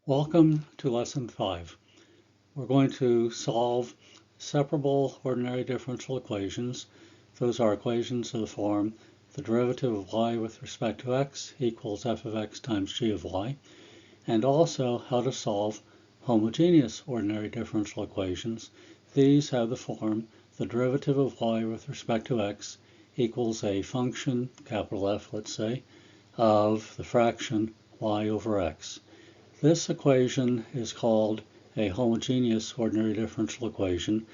Welcome to Lesson 5. We're going to solve separable ordinary differential equations. Those are equations of the form the derivative of y with respect to x equals f of x times g of y, and also how to solve homogeneous ordinary differential equations. These have the form the derivative of y with respect to x equals a function, capital F let's say, of the fraction y over x. This equation is called a homogeneous ordinary differential equation,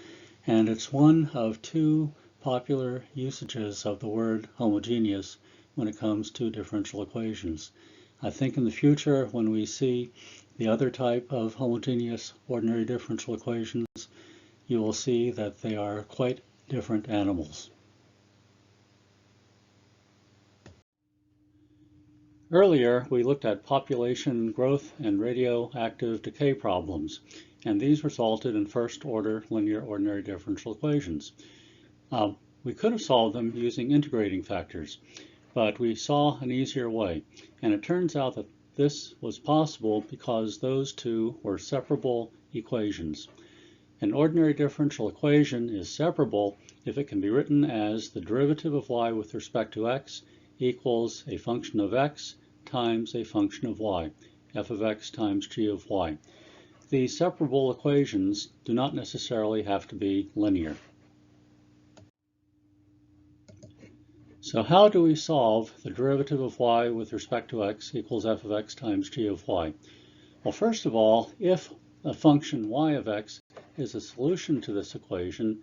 and it's one of two popular usages of the word homogeneous when it comes to differential equations. I think in the future, when we see the other type of homogeneous ordinary differential equations, you will see that they are quite different animals. Earlier, we looked at population growth and radioactive decay problems, and these resulted in first-order linear ordinary differential equations. We could have solved them using integrating factors, but we saw an easier way, and it turns out that this was possible because those two were separable equations. An ordinary differential equation is separable if it can be written as the derivative of y with respect to x equals a function of x times a function of y, f of x times g of y. These separable equations do not necessarily have to be linear. So how do we solve the derivative of y with respect to x equals f of x times g of y? Well, first of all, if a function y of x is a solution to this equation,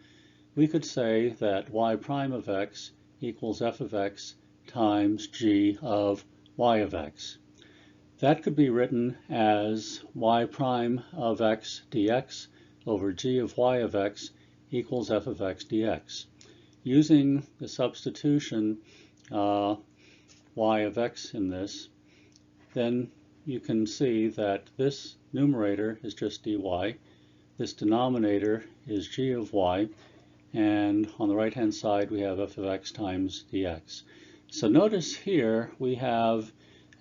we could say that y prime of x equals f of x times g of y of x. That could be written as y prime of x dx over g of y of x equals f of x dx. Using the substitution y of x in this, then you can see that this numerator is just dy, this denominator is g of y, and on the right-hand side we have f of x times dx. So notice here we have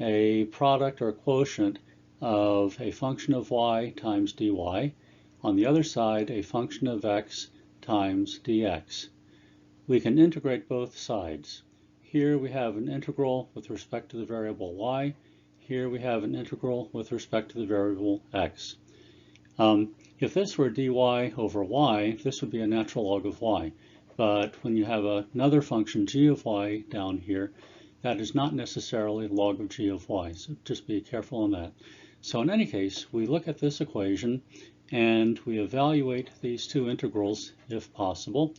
a product or quotient of a function of y times dy. On the other side, a function of x times dx. We can integrate both sides. Here we have an integral with respect to the variable y. Here we have an integral with respect to the variable x. If this were dy over y, this would be a natural log of y. But when you have another function g of y down here, that is not necessarily log of g of y, so just be careful on that. So in any case, we look at this equation and we evaluate these two integrals if possible,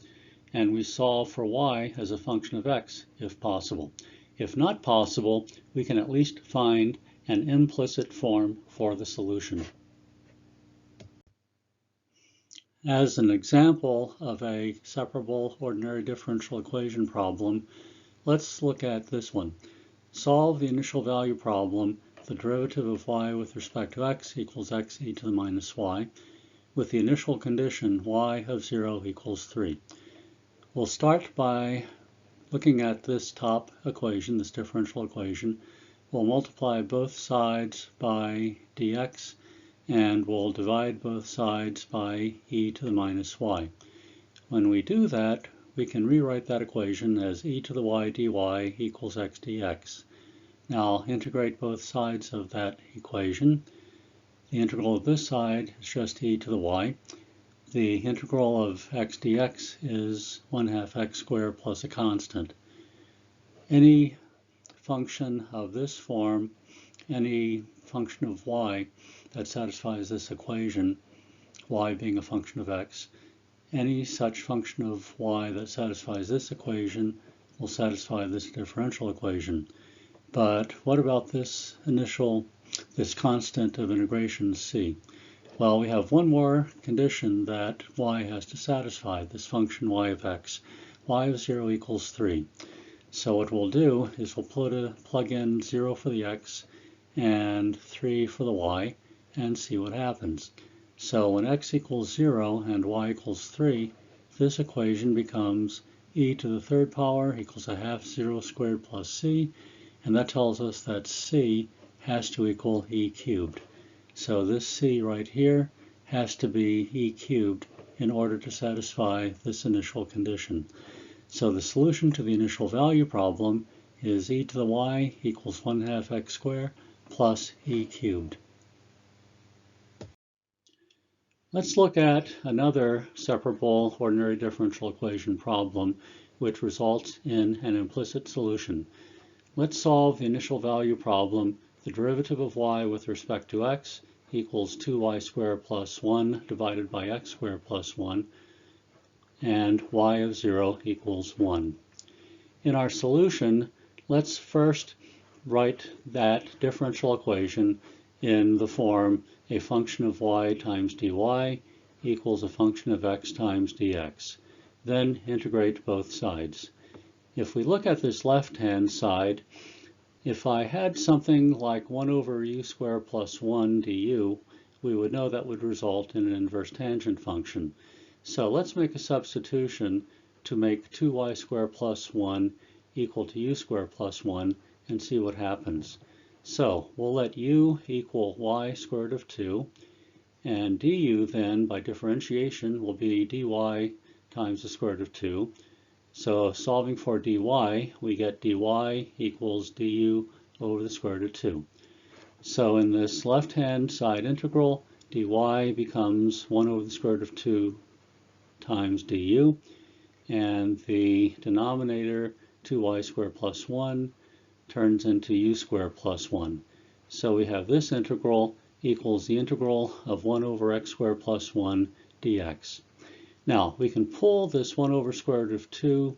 and we solve for y as a function of x if possible. If not possible, we can at least find an implicit form for the solution. As an example of a separable ordinary differential equation problem, let's look at this one. Solve the initial value problem, the derivative of y with respect to x equals x e to the minus y, with the initial condition y of 0 equals 3. We'll start by looking at this top equation, this differential equation. We'll multiply both sides by dx, and we'll divide both sides by e to the minus y. When we do that, we can rewrite that equation as e to the y dy equals x dx. Now I'll integrate both sides of that equation. The integral of this side is just e to the y. The integral of x dx is 1/2 x squared plus a constant. Any function of this form, any function of y that satisfies this equation, y being a function of x, any such function of y that satisfies this equation will satisfy this differential equation. But what about this constant of integration c? Well, we have one more condition that y has to satisfy, this function y of x. Y of 0 equals 3. So what we'll do is we'll plug in 0 for the x and 3 for the y and see what happens. So when x equals 0 and y equals 3, this equation becomes e to the third power equals 1/2 0 squared plus c, and that tells us that c has to equal e cubed. So this c right here has to be e cubed in order to satisfy this initial condition. So the solution to the initial value problem is e to the y equals 1/2 x squared plus e cubed. Let's look at another separable ordinary differential equation problem which results in an implicit solution. Let's solve the initial value problem. The derivative of y with respect to x equals 2y squared plus 1 divided by x squared plus 1, and y of 0 equals 1. In our solution, let's first write that differential equation in the form a function of y times dy equals a function of x times dx. Then integrate both sides. If we look at this left-hand side, if I had something like 1 over u squared plus 1 du, we would know that would result in an inverse tangent function. So let's make a substitution to make 2y squared plus 1 equal to u squared plus 1 and see what happens. So we'll let u equal y squared root of 2, and du then, by differentiation, will be dy times the square root of 2. So solving for dy, we get dy equals du over the square root of 2. So in this left-hand side integral, dy becomes 1 over the square root of 2 times du, and the denominator, 2y squared plus 1, turns into u squared plus 1. So we have this integral equals the integral of 1 over x squared plus 1 dx. Now, we can pull this 1 over square root of 2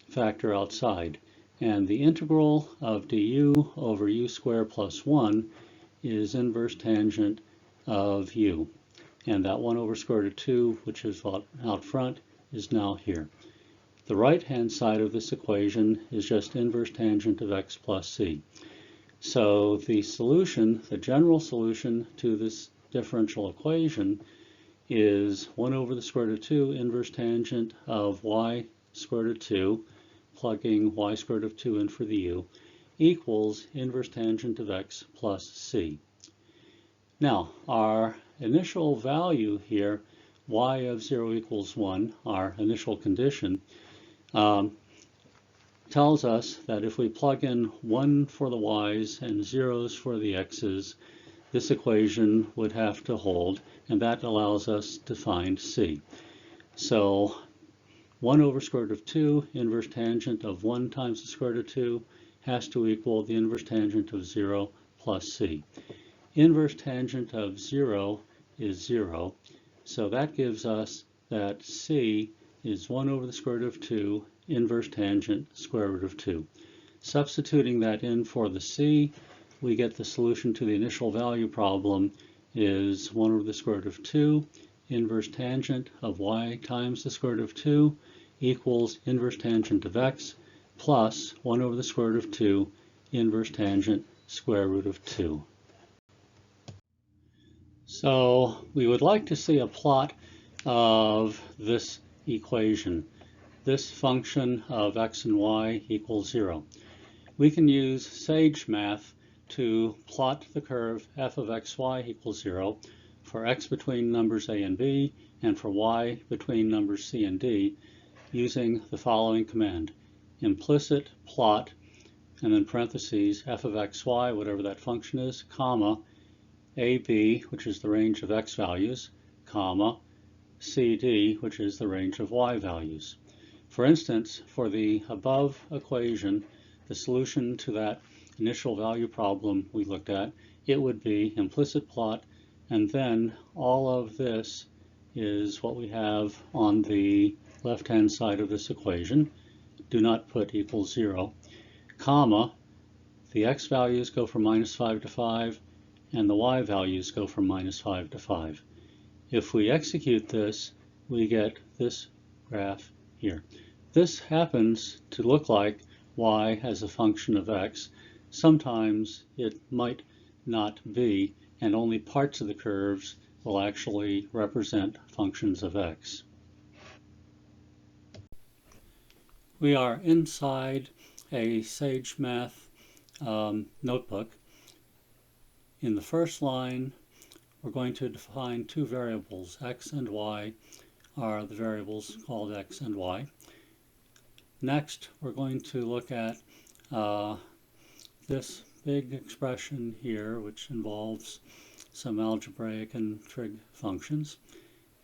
factor outside, and the integral of du over u squared plus 1 is inverse tangent of u. And that 1 over square root of 2, which is out front, is now here. The right-hand side of this equation is just inverse tangent of x plus c. So the solution, the general solution to this differential equation, is 1 over the square root of 2 inverse tangent of y square root of 2, plugging y square root of 2 in for the u, equals inverse tangent of x plus c. Now, our initial value here, y of 0 equals 1, our initial condition, tells us that if we plug in 1 for the y's and 0's for the x's, this equation would have to hold, and that allows us to find c. So 1 over square root of 2 inverse tangent of 1 times the square root of 2 has to equal the inverse tangent of 0 plus c. Inverse tangent of 0 is 0, so that gives us that c is 1 over the square root of 2 inverse tangent square root of 2. Substituting that in for the c, we get the solution to the initial value problem is 1 over the square root of 2 inverse tangent of y times the square root of 2 equals inverse tangent of x plus 1 over the square root of 2 inverse tangent square root of 2. So we would like to see a plot of this equation, this function of x and y equals 0. We can use SageMath to plot the curve f of xy equals 0 for x between numbers a and b and for y between numbers c and d using the following command: implicit plot, and then parentheses f of xy, whatever that function is, comma, ab, which is the range of x values, comma, cd, which is the range of y values. For instance, for the above equation, the solution to that initial value problem we looked at, it would be implicit plot, and then all of this is what we have on the left-hand side of this equation. Do not put equals 0, comma, the x values go from -5 to 5, and the y values go from -5 to 5. If we execute this, we get this graph here. This happens to look like y as a function of x. Sometimes it might not be, and only parts of the curves will actually represent functions of x. We are inside a SageMath notebook. In the first line, we're going to define two variables. X and Y are the variables called X and Y. Next, we're going to look at this big expression here, which involves some algebraic and trig functions,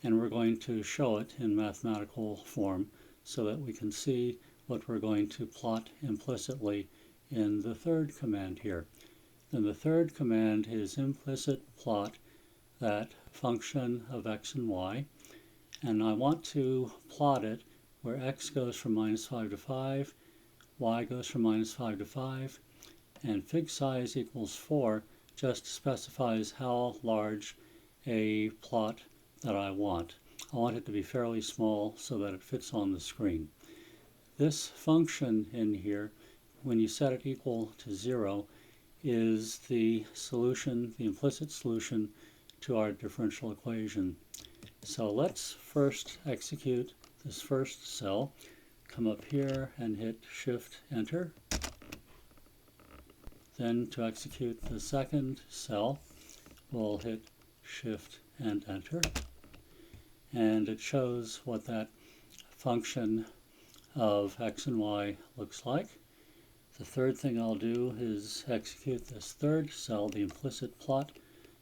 and we're going to show it in mathematical form so that we can see what we're going to plot implicitly in the third command here. Then the third command is implicit plot that function of x and y, and I want to plot it where x goes from -5 to 5, y goes from -5 to 5, and fig size equals 4 just specifies how large a plot that I want. I want it to be fairly small so that it fits on the screen. This function in here, when you set it equal to 0, is the solution, the implicit solution to our differential equation. So let's first execute this first cell. Come up here and hit Shift Enter. Then to execute the second cell, we'll hit Shift and Enter. And it shows what that function of x and y looks like. The third thing I'll do is execute this third cell, the implicit plot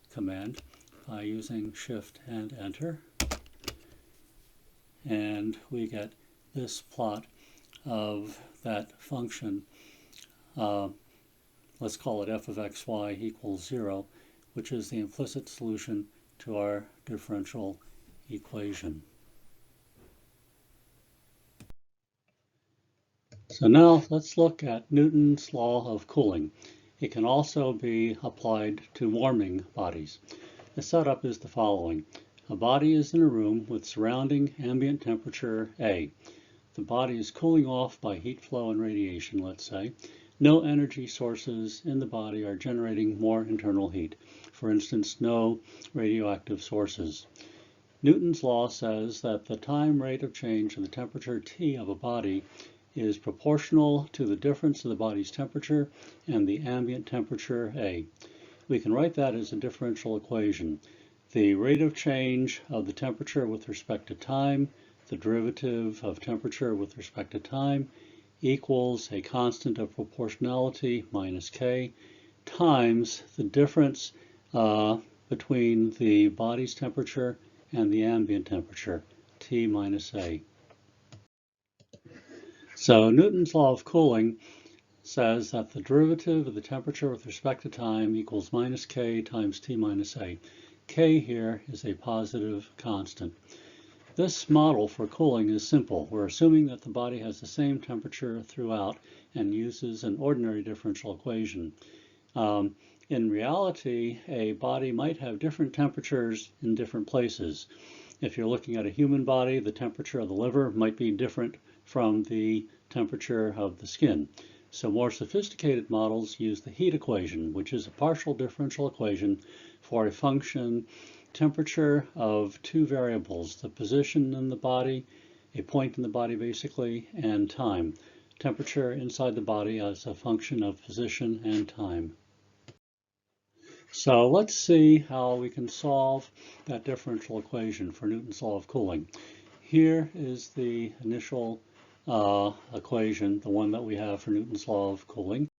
command, by using Shift and Enter. And we get this plot of that function. Let's call it f of xy equals 0, which is the implicit solution to our differential equation. So now let's look at Newton's law of cooling. It can also be applied to warming bodies. The setup is the following. A body is in a room with surrounding ambient temperature A. The body is cooling off by heat flow and radiation, let's say. No energy sources in the body are generating more internal heat. For instance, no radioactive sources. Newton's law says that the time rate of change in the temperature T of a body is proportional to the difference of the body's temperature and the ambient temperature A. We can write that as a differential equation. The rate of change of the temperature with respect to time, the derivative of temperature with respect to time, equals a constant of proportionality minus k times the difference between the body's temperature and the ambient temperature, T minus A. So Newton's law of cooling says that the derivative of the temperature with respect to time equals minus k times T minus A. K here is a positive constant. This model for cooling is simple. We're assuming that the body has the same temperature throughout and uses an ordinary differential equation. In reality, a body might have different temperatures in different places. If you're looking at a human body, the temperature of the liver might be different from the temperature of the skin. So more sophisticated models use the heat equation, which is a partial differential equation for a function temperature of two variables, the position in the body, a point in the body basically, and time. Temperature inside the body as a function of position and time. So let's see how we can solve that differential equation for Newton's law of cooling. Here is the initial equation, the one that we have for Newton's law of cooling.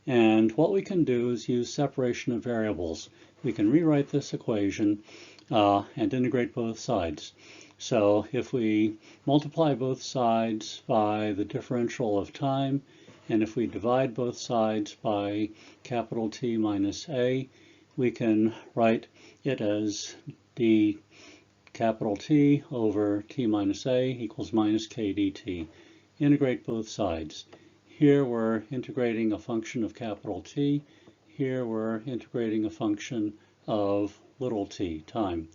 And what we can do is use separation of variables. We can rewrite this equation and integrate both sides. So if we multiply both sides by the differential of time, and if we divide both sides by capital T minus A, we can write it as d capital T over T minus A equals minus k dt. Integrate both sides. Here we're integrating a function of capital T. Here we're integrating a function of little t, time.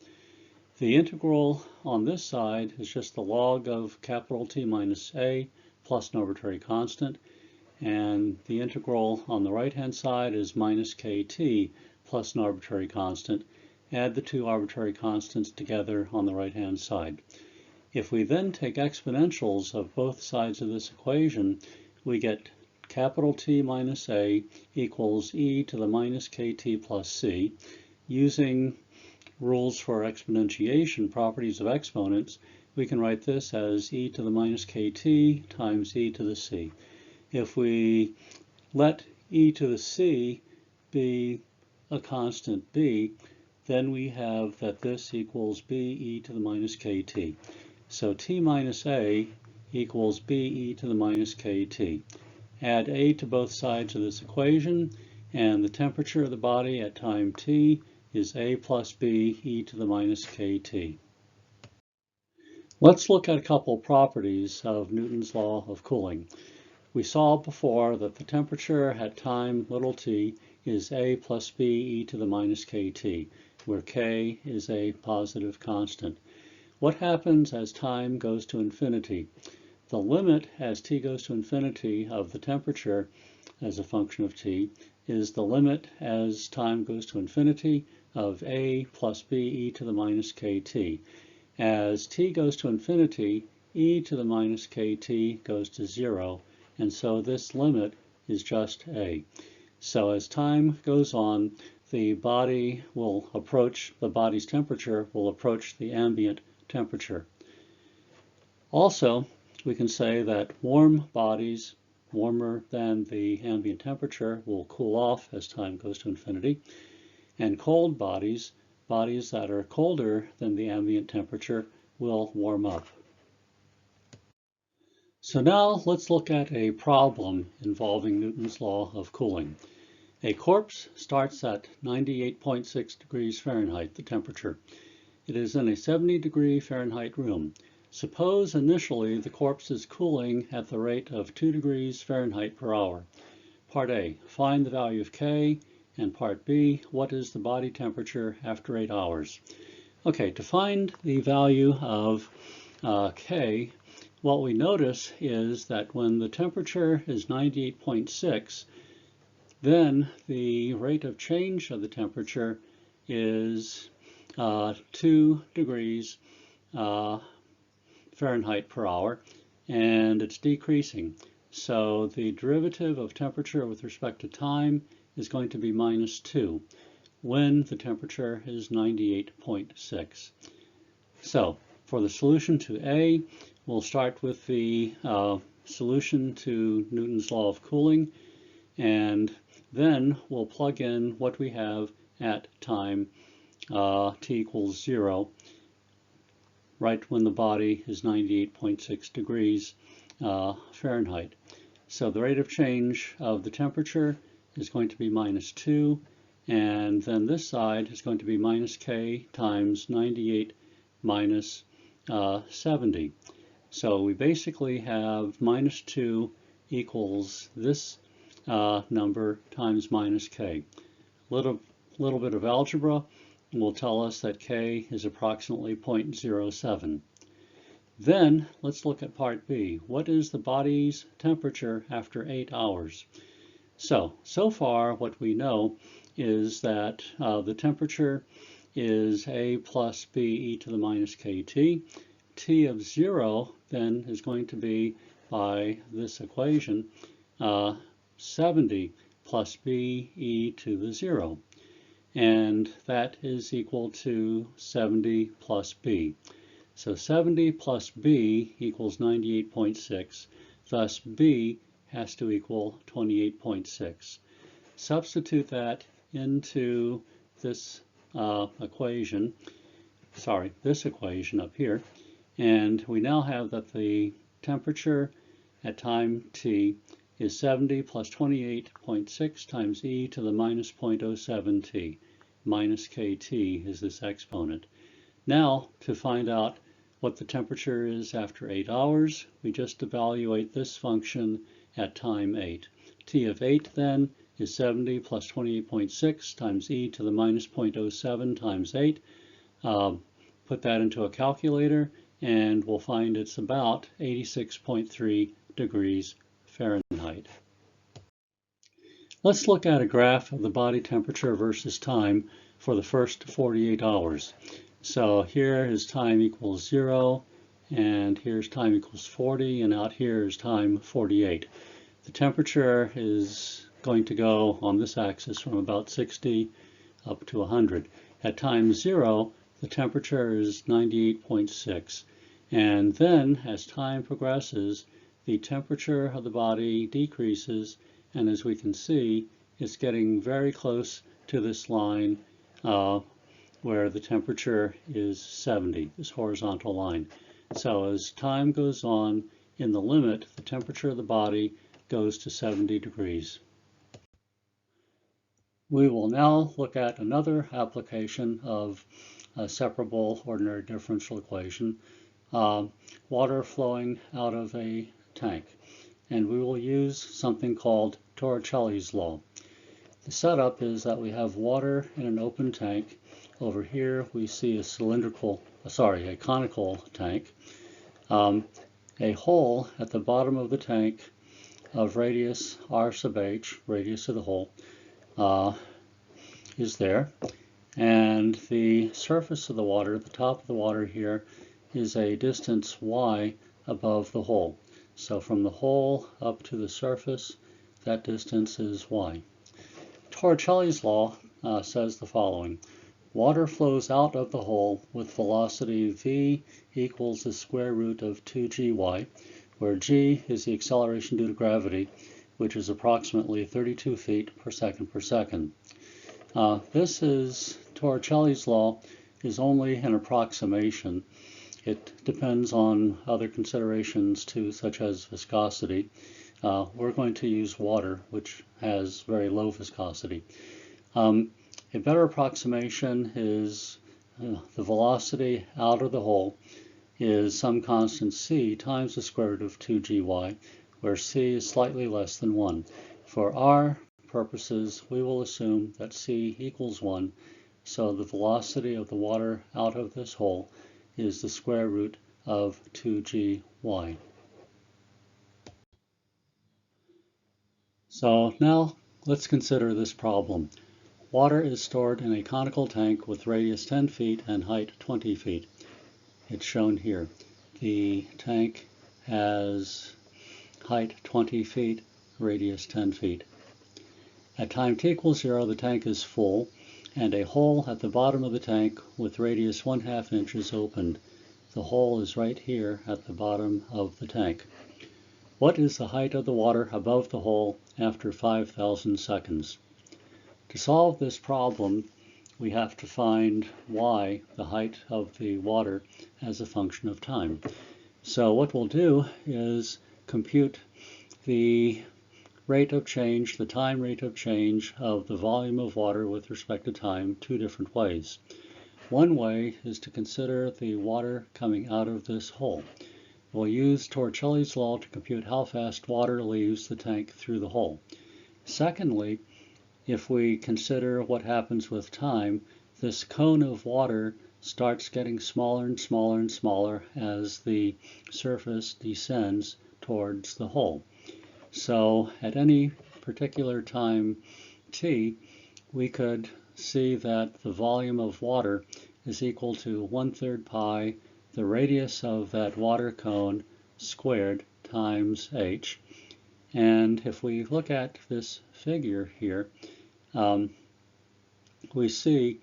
The integral on this side is just the log of capital T minus A plus an arbitrary constant. And the integral on the right-hand side is minus kt plus an arbitrary constant. Add the two arbitrary constants together on the right-hand side. If we then take exponentials of both sides of this equation, we get capital T minus A equals e to the minus kt plus c. Using rules for exponentiation, properties of exponents, we can write this as e to the minus kt times e to the c. If we let e to the c be a constant b, then we have that this equals b e to the minus kt. So t minus a equals b e to the minus kt. Add a to both sides of this equation, and the temperature of the body at time t is a plus b e to the minus kt. Let's look at a couple properties of Newton's law of cooling. We saw before that the temperature at time little t is a plus b e to the minus kt, where k is a positive constant. What happens as time goes to infinity? The limit as t goes to infinity of the temperature as a function of t is the limit as time goes to infinity of a plus b e to the minus kt. As t goes to infinity, e to the minus kt goes to 0, and so this limit is just a. So as time goes on, the body's temperature will approach the ambient temperature. Also, we can say that warm bodies, warmer than the ambient temperature, will cool off as time goes to infinity, and cold bodies, bodies that are colder than the ambient temperature, will warm up. So now let's look at a problem involving Newton's law of cooling. A corpse starts at 98.6 degrees Fahrenheit, the temperature. It is in a 70 degree Fahrenheit room. Suppose initially the corpse is cooling at the rate of 2 degrees Fahrenheit per hour. Part A, find the value of K, and Part B, what is the body temperature after 8 hours? Okay, to find the value of K, what we notice is that when the temperature is 98.6, then the rate of change of the temperature is 2 degrees Fahrenheit per hour, and it's decreasing. So the derivative of temperature with respect to time is going to be minus 2 when the temperature is 98.6. So for the solution to A, we'll start with the solution to Newton's law of cooling, and then we'll plug in what we have at time t equals 0, right when the body is 98.6 degrees Fahrenheit. So the rate of change of the temperature is going to be minus 2, and then this side is going to be minus k times 98 minus 70. So we basically have minus 2 equals this number times minus k. Little bit of algebra will tell us that k is approximately 0.07. Then let's look at part B. What is the body's temperature after 8 hours? So far what we know is that the temperature is a plus b e to the minus kt. T of 0 then is going to be, by this equation, 70 plus b e to the 0. And that is equal to 70 plus b. So 70 plus b equals 98.6. Thus b has to equal 28.6. Substitute that into this equation up here, and we now have that the temperature at time t is 70 plus 28.6 times e to the minus 0.07 t. Minus kt is this exponent. Now, to find out what the temperature is after 8 hours, we just evaluate this function at time 8. T of 8 then is 70 plus 28.6 times e to the minus 0.07 times 8. Put that into a calculator, and we'll find it's about 86.3 degrees Fahrenheit. Let's look at a graph of the body temperature versus time for the first 48 hours. So here is time equals 0, and here's time equals 40, and out here is time 48. The temperature is going to go on this axis from about 60 up to 100. At time 0, the temperature is 98.6. And then, as time progresses, the temperature of the body decreases, and as we can see, it's getting very close to this line where the temperature is 70, this horizontal line. So as time goes on, in the limit, the temperature of the body goes to 70 degrees. We will now look at another application of a separable ordinary differential equation, water flowing out of a tank. And we will use something called Torricelli's law. The setup is that we have water in an open tank. Over here we see a conical tank. A hole at the bottom of the tank of radius r sub h, radius of the hole, is there. And the surface of the water, the top of the water here, is a distance y above the hole. So from the hole up to the surface, that distance is y. Torricelli's law says the following. Water flows out of the hole with velocity v equals the square root of 2gy, where g is the acceleration due to gravity, which is approximately 32 feet per second. Torricelli's law is only an approximation. It depends on other considerations too, such as viscosity. We're going to use water, which has very low viscosity. A better approximation is the velocity out of the hole is some constant c times the square root of 2gy, where c is slightly less than 1. For our purposes, we will assume that c equals 1, so the velocity of the water out of this hole is the square root of 2gy. So now let's consider this problem. Water is stored in a conical tank with radius 10 feet and height 20 feet. It's shown here. The tank has height 20 feet, radius 10 feet. At time t equals 0, the tank is full, and a hole at the bottom of the tank with radius 1/2 inch is opened. The hole is right here at the bottom of the tank. What is the height of the water above the hole after 5,000 seconds? To solve this problem, we have to find y, the height of the water, as a function of time. So what we'll do is compute the rate of change, the time rate of change of the volume of water with respect to time two different ways. One way is to consider the water coming out of this hole. We'll use Torricelli's law to compute how fast water leaves the tank through the hole. Secondly, if we consider what happens with time, this cone of water starts getting smaller and smaller and smaller as the surface descends towards the hole. So at any particular time t, we could see that the volume of water is equal to 1/3 pi the radius of that water cone squared times h. And if we look at this figure here, we see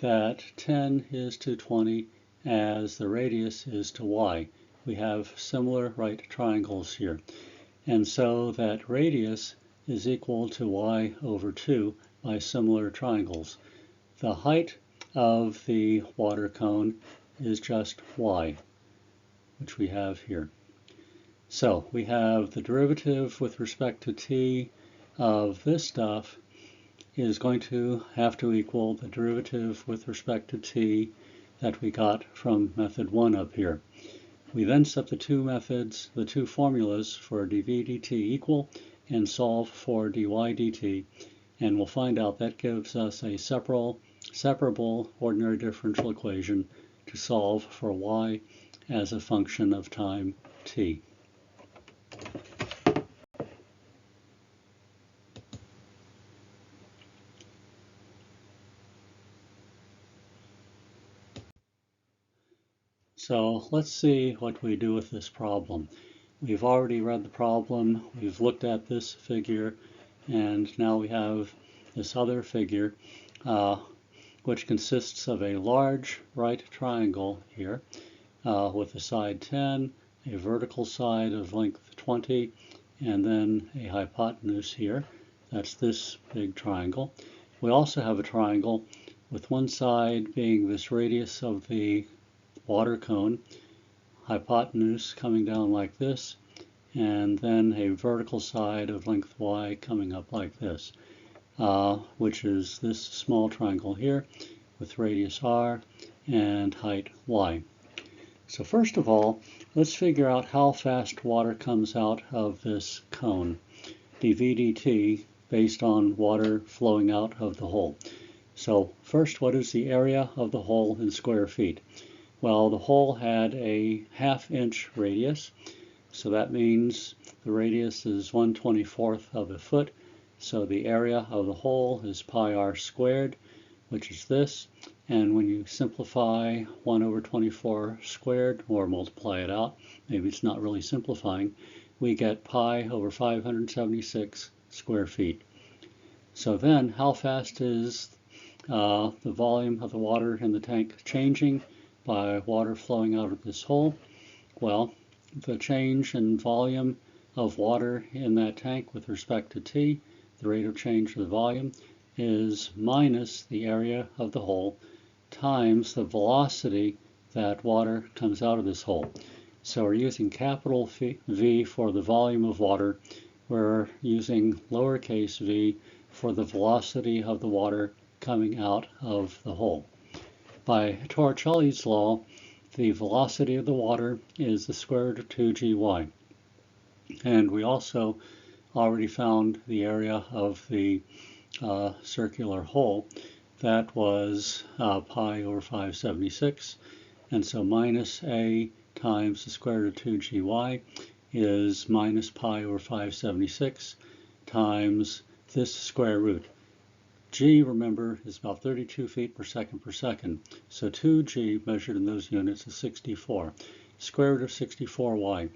that 10 is to 20 as the radius is to y. We have similar right triangles here. And so that radius is equal to y over 2 by similar triangles. The height of the water cone is just y, which we have here. So we have the derivative with respect to t of this stuff is going to have to equal the derivative with respect to t that we got from method 1 up here. We then set the two formulas for dv dt equal and solve for dy dt, and we'll find out that gives us a separable ordinary differential equation to solve for y as a function of time t. So let's see what we do with this problem. We've already read the problem, we've looked at this figure, and now we have this other figure. which consists of a large right triangle here with a side 10, a vertical side of length 20, and then a hypotenuse here. That's this big triangle. We also have a triangle with one side being this radius of the water cone, hypotenuse coming down like this, and then a vertical side of length y coming up like this, which is this small triangle here with radius r and height y. So first of all, let's figure out how fast water comes out of this cone, dV dt, based on water flowing out of the hole. So first, what is the area of the hole in square feet? Well, the hole had a 1/2 inch radius, so that means the radius is 1/24 of a foot, so the area of the hole is pi r squared, which is this, and when you simplify 1/24 squared, or multiply it out, maybe it's not really simplifying, we get pi over 576 square feet. So then, how fast is the volume of the water in the tank changing by water flowing out of this hole? Well, the change in volume of water in that tank with respect to t, the rate of change of the volume, is minus the area of the hole times the velocity that water comes out of this hole. So we're using capital V for the volume of water. We're using lowercase v for the velocity of the water coming out of the hole. By Torricelli's law, the velocity of the water is the square root of 2gy. And we also already found the area of the circular hole. That was pi over 576. And so minus a times the square root of 2gy is minus pi over 576 times this square root. G, remember, is about 32 feet per second. So 2g measured in those units is 64. Square root of 64y.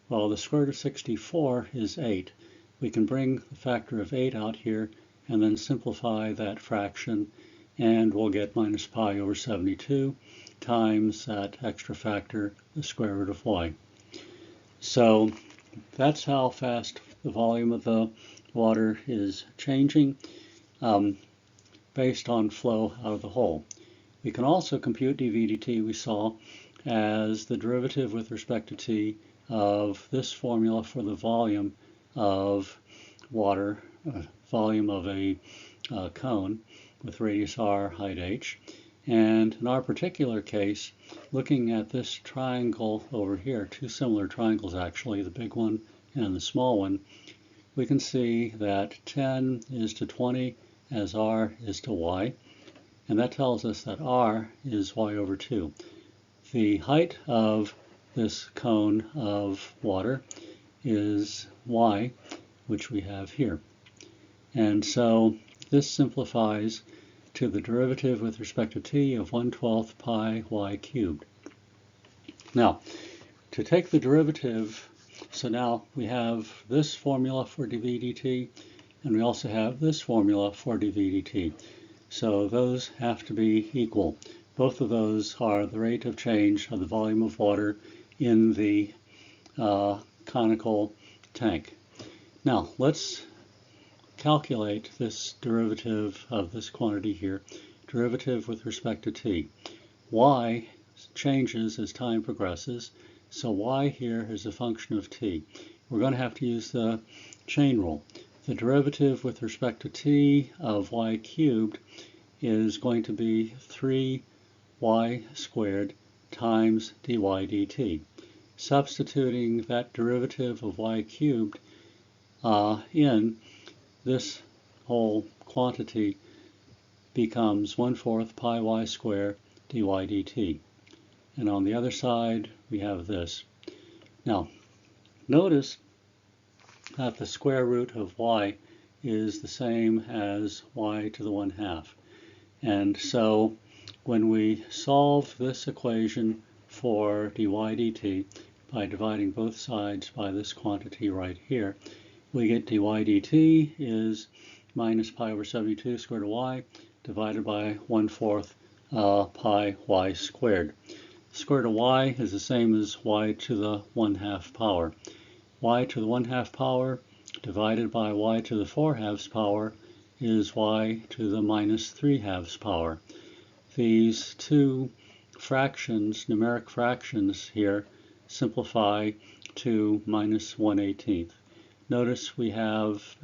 Well, the square root of 64 is 8. We can bring the factor of 8 out here and then simplify that fraction, and we'll get minus pi over 72 times that extra factor, the square root of y. So that's how fast the volume of the water is changing based on flow out of the hole. We can also compute dV dt, we saw, as the derivative with respect to t of this formula for the volume of water, volume of a cone with radius r, height h. And in our particular case, looking at this triangle over here, two similar triangles actually, the big one and the small one, we can see that 10 is to 20 as r is to y, and that tells us that r is y over 2. The height of this cone of water is y, which we have here. And so this simplifies to the derivative with respect to t of 1/12 pi y cubed. Now, to take the derivative, so now we have this formula for dV dt, and we also have this formula for dV dt. So those have to be equal. Both of those are the rate of change of the volume of water in the conical tank. Now, let's calculate this derivative of this quantity here, derivative with respect to t. Y changes as time progresses, so y here is a function of t. We're going to have to use the chain rule. The derivative with respect to t of y cubed is going to be 3y squared times dy dt. Substituting that derivative of y cubed in, this whole quantity becomes 1/4 pi y squared dy dt. And on the other side, we have this. Now, notice that the square root of y is the same as y to the 1/2. And so when we solve this equation for dy dt by dividing both sides by this quantity right here, we get dy dt is minus pi over 72 squared root of y divided by 1/4 pi y squared. Square root of y is the same as y to the 1/2 power. Y to the 1/2 power divided by y to the 4/2 power is y to the minus 3/2 power. These two fractions, numeric fractions here, simplify to minus 1/18. Notice we have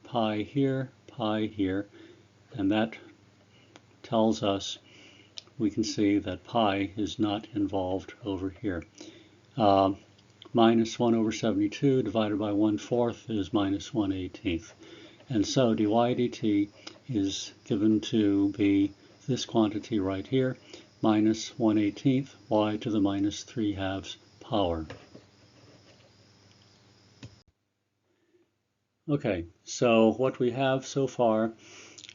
pi here, and that tells us we can see that pi is not involved over here. Minus 1/72 divided by 1/4 is minus 1/18. And so dy dt is given to be this quantity right here, minus 1/18 y to the minus 3/2 power. Okay, so what we have so far,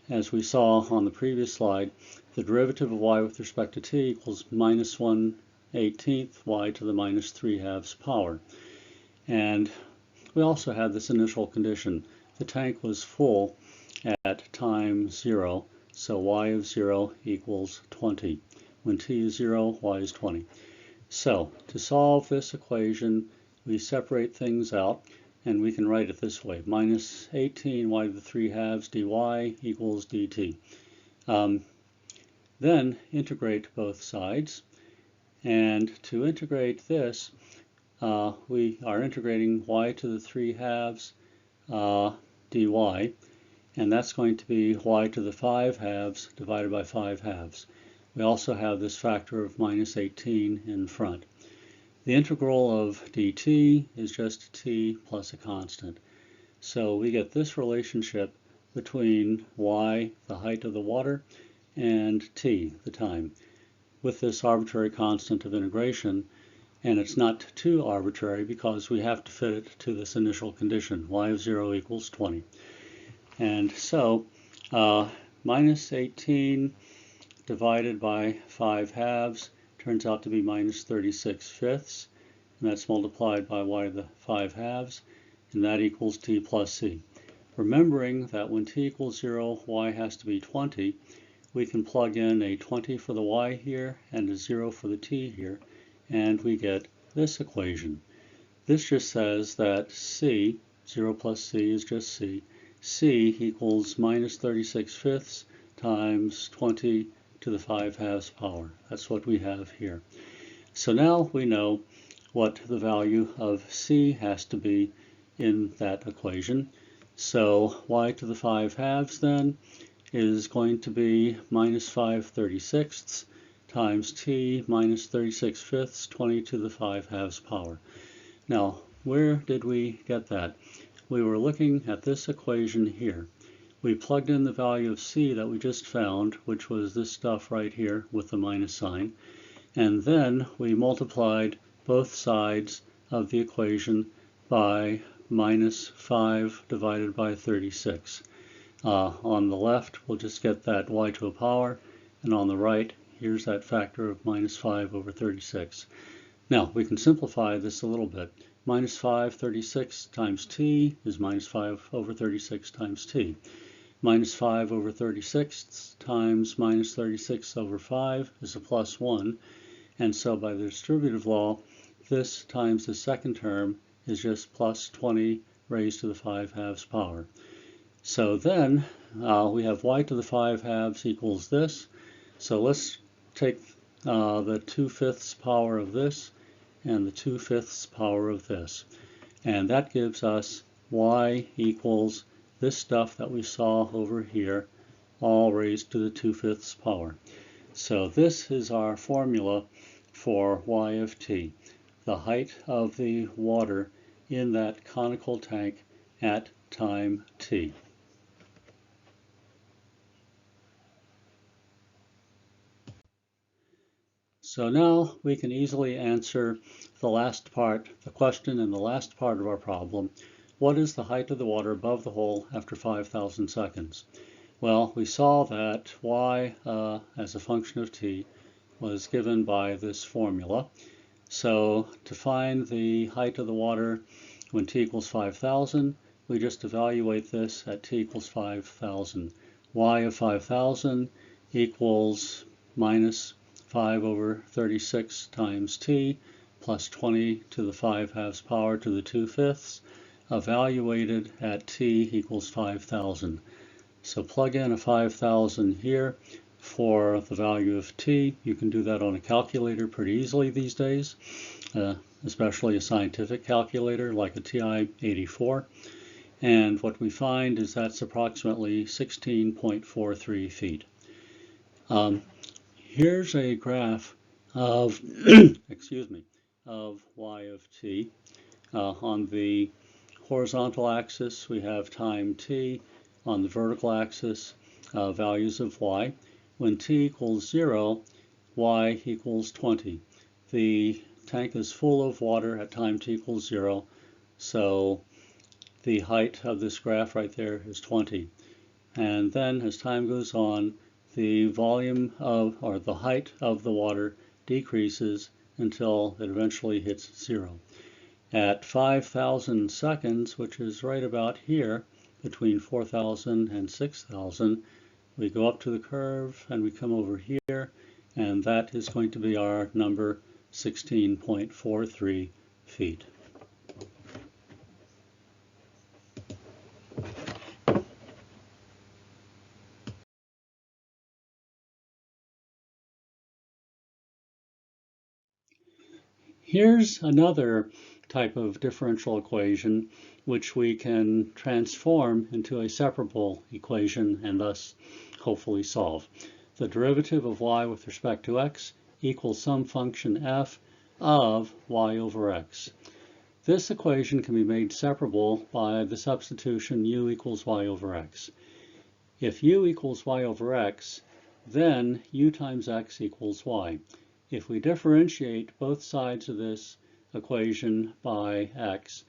as we saw on the previous slide, the derivative of y with respect to t equals minus 1/18 y to the minus 3/2 power. And we also had this initial condition. The tank was full at time 0, so y of 0 equals 20. When t is 0, y is 20. So to solve this equation, we separate things out, and we can write it this way. Minus 18 y to the 3/2 dy equals dt. Then integrate both sides. And to integrate this, we are integrating y to the 3/2 dy, and that's going to be y to the 5/2 divided by 5/2. We also have this factor of minus 18 in front. The integral of dt is just t plus a constant. So we get this relationship between y, the height of the water, and t, the time, with this arbitrary constant of integration. And it's not too arbitrary because we have to fit it to this initial condition, y of 0 equals 20. And so minus 18 divided by 5/2 turns out to be minus 36/5, and that's multiplied by y to the 5/2, and that equals t plus c. Remembering that when t equals 0, y has to be 20, we can plug in a 20 for the y here and a 0 for the t here, and we get this equation. This just says that c, 0 plus c is just c equals minus 36/5 times 20 to the 5/2 power. That's what we have here. So now we know what the value of c has to be in that equation. So y to the 5/2 then is going to be minus 5/36 times t minus 36/5, 20 to the 5/2 power. Now, where did we get that? We were looking at this equation here. We plugged in the value of c that we just found, which was this stuff right here with the minus sign, and then we multiplied both sides of the equation by minus 5 divided by 36. On the left, we'll just get that y to a power, and on the right, here's that factor of minus 5 over 36. Now, we can simplify this a little bit. Minus 5/36 times t is minus 5 over 36 times t. Minus 5 over 36 times minus 36 over 5 is a plus 1. And so by the distributive law, this times the second term is just plus 20 raised to the 5/2 power. So then we have y to the 5/2 equals this. So let's take the 2/5 power of this and the 2/5 power of this. And that gives us y equals this stuff that we saw over here, all raised to the 2/5 power. So this is our formula for y of t, the height of the water in that conical tank at time t. So now we can easily answer the last part, the question in the last part of our problem. What is the height of the water above the hole after 5,000 seconds? Well, we saw that y as a function of t was given by this formula. So to find the height of the water when t equals 5,000, we just evaluate this at t equals 5,000. y of 5,000 equals minus 5 over 36 times t plus 20 to the 5/2 power to the 2/5, evaluated at t equals 5,000. So plug in a 5,000 here for the value of t. You can do that on a calculator pretty easily these days, especially a scientific calculator like a TI-84. And what we find is that's approximately 16.43 feet. Here's a graph of, excuse me, of y of t. On the horizontal axis, we have time t. On the vertical axis, values of y. When t equals 0, y equals 20. The tank is full of water at time t equals 0, so the height of this graph right there is 20. And then as time goes on, the volume of, or the height of the water decreases until it eventually hits 0. At 5,000 seconds, which is right about here, between 4,000 and 6,000, we go up to the curve and we come over here, and that is going to be our number 16.43 feet. Here's another type of differential equation which we can transform into a separable equation and thus hopefully solve. The derivative of y with respect to x equals some function f of y over x. This equation can be made separable by the substitution u equals y over x. If u equals y over x, then u times x equals y. If we differentiate both sides of this equation by x,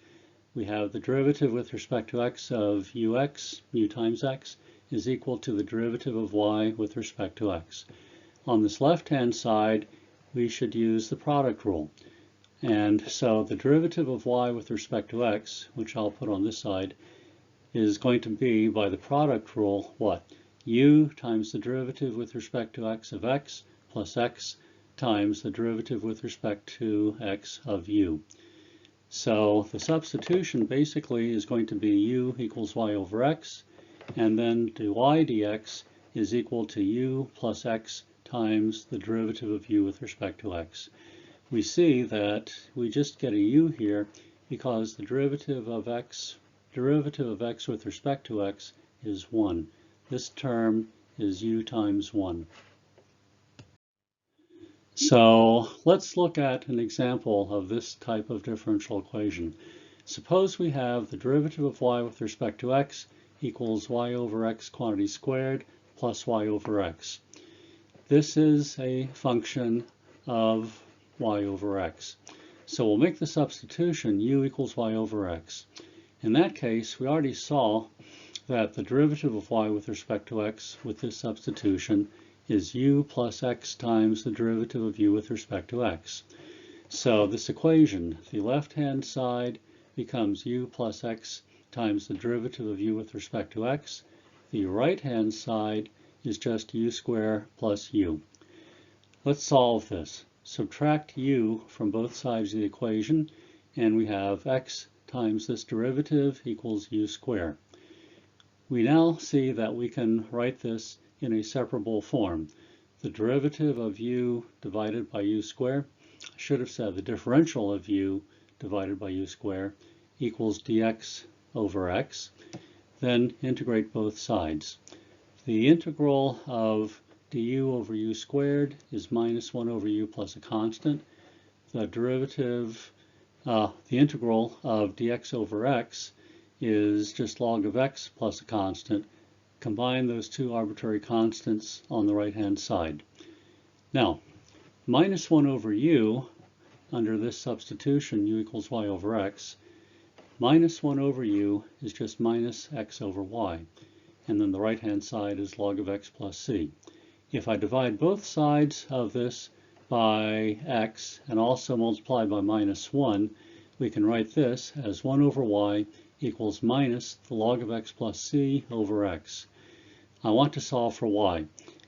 we have the derivative with respect to x of ux, u times x, is equal to the derivative of y with respect to x. On this left-hand side, we should use the product rule. And so the derivative of y with respect to x, which I'll put on this side, is going to be, by the product rule, what? U times the derivative with respect to x of x plus x times the derivative with respect to x of u. So the substitution basically is going to be u equals y over x, and then dy dx is equal to u plus x times the derivative of u with respect to x. We see that we just get a u here because the derivative of x with respect to x is 1. This term is u times 1. So let's look at an example of this type of differential equation. Suppose we have the derivative of y with respect to x equals y over x quantity squared plus y over x. This is a function of y over x. So we'll make the substitution u equals y over x. In that case, we already saw that the derivative of y with respect to x with this substitution is u plus x times the derivative of u with respect to x. So this equation, the left-hand side becomes u plus x times the derivative of u with respect to x. The right-hand side is just u squared plus u. Let's solve this. Subtract u from both sides of the equation, and we have x times this derivative equals u squared. We now see that we can write this in a separable form. The derivative of u divided by u squared, I should have said the differential of u divided by u squared, equals dx over x. Then integrate both sides. The integral of du over u squared is minus 1 over u plus a constant. The derivative, the integral of dx over x is just log of x plus a constant. Combine those two arbitrary constants on the right-hand side. Now, minus 1 over u, under this substitution, u equals y over x, minus 1 over u is just minus x over y. And then the right-hand side is log of x plus c. If I divide both sides of this by x and also multiply by minus 1, we can write this as 1 over y equals minus the log of x plus c over x. I want to solve for y.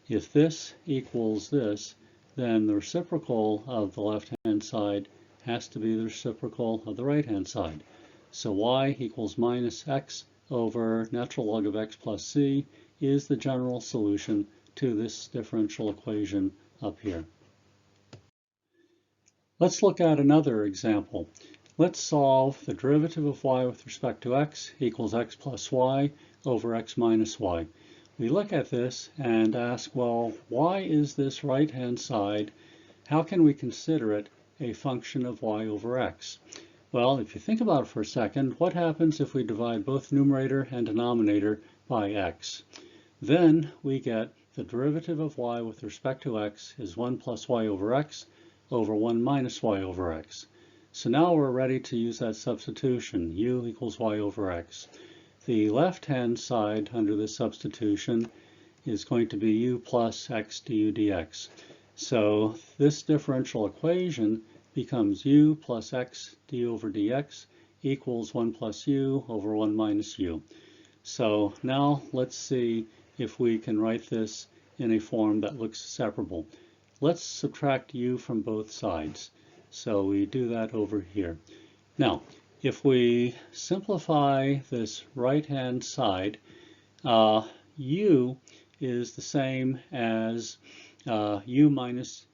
If this equals this, then the reciprocal of the left-hand side has to be the reciprocal of the right-hand side. So y equals minus x over natural log of x plus c is the general solution to this differential equation up here. Let's look at another example. Let's solve the derivative of y with respect to x equals x plus y over x minus y. We look at this and ask, well, why is this right-hand side, how can we consider it a function of y over x? Well, if you think about it for a second, what happens if we divide both numerator and denominator by x? Then we get the derivative of y with respect to x is 1 plus y over x over 1 minus y over x. So now we're ready to use that substitution, u equals y over x. The left-hand side under this substitution is going to be u plus x du dx. So this differential equation becomes u plus x d over dx equals 1 plus u over 1 minus u. So now let's see if we can write this in a form that looks separable. Let's subtract u from both sides. So we do that over here. Now, if we simplify this right-hand side, u is the same as u minus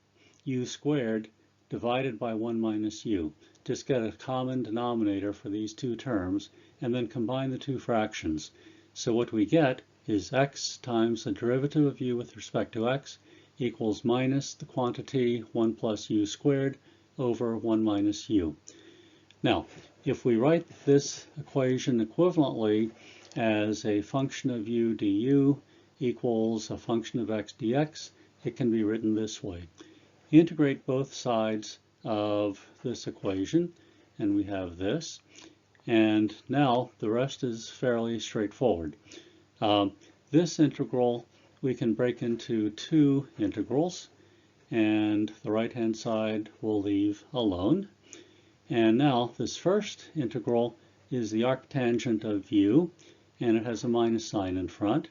u squared divided by 1 minus u. Just get a common denominator for these two terms and then combine the two fractions. So what we get is x times the derivative of u with respect to x equals minus the quantity 1 plus u squared over 1 minus u. Now, if we write this equation equivalently as a function of u du equals a function of x dx, it can be written this way. Integrate both sides of this equation, and we have this. And now the rest is fairly straightforward. This integral we can break into two integrals, and the right-hand side we'll leave alone. And now this first integral is the arctangent of u, and it has a minus sign in front.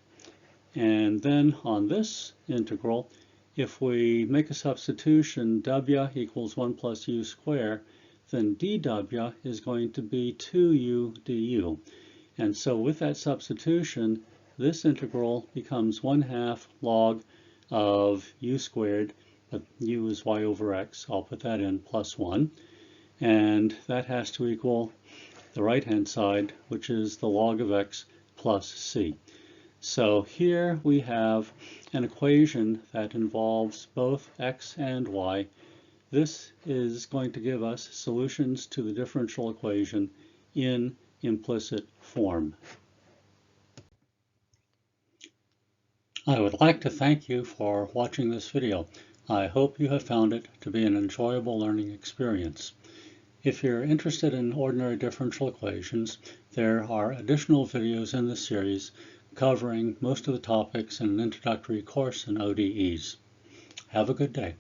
And then on this integral, if we make a substitution, w equals 1 plus u squared, then dw is going to be 2u du. And so with that substitution, this integral becomes 1/2 log of u squared, but u is y over x, I'll put that in, plus 1. And that has to equal the right-hand side, which is the log of x plus c. So here we have an equation that involves both x and y. This is going to give us solutions to the differential equation in implicit form. I would like to thank you for watching this video. I hope you have found it to be an enjoyable learning experience. If you're interested in ordinary differential equations, there are additional videos in this series covering most of the topics in an introductory course in ODEs. Have a good day.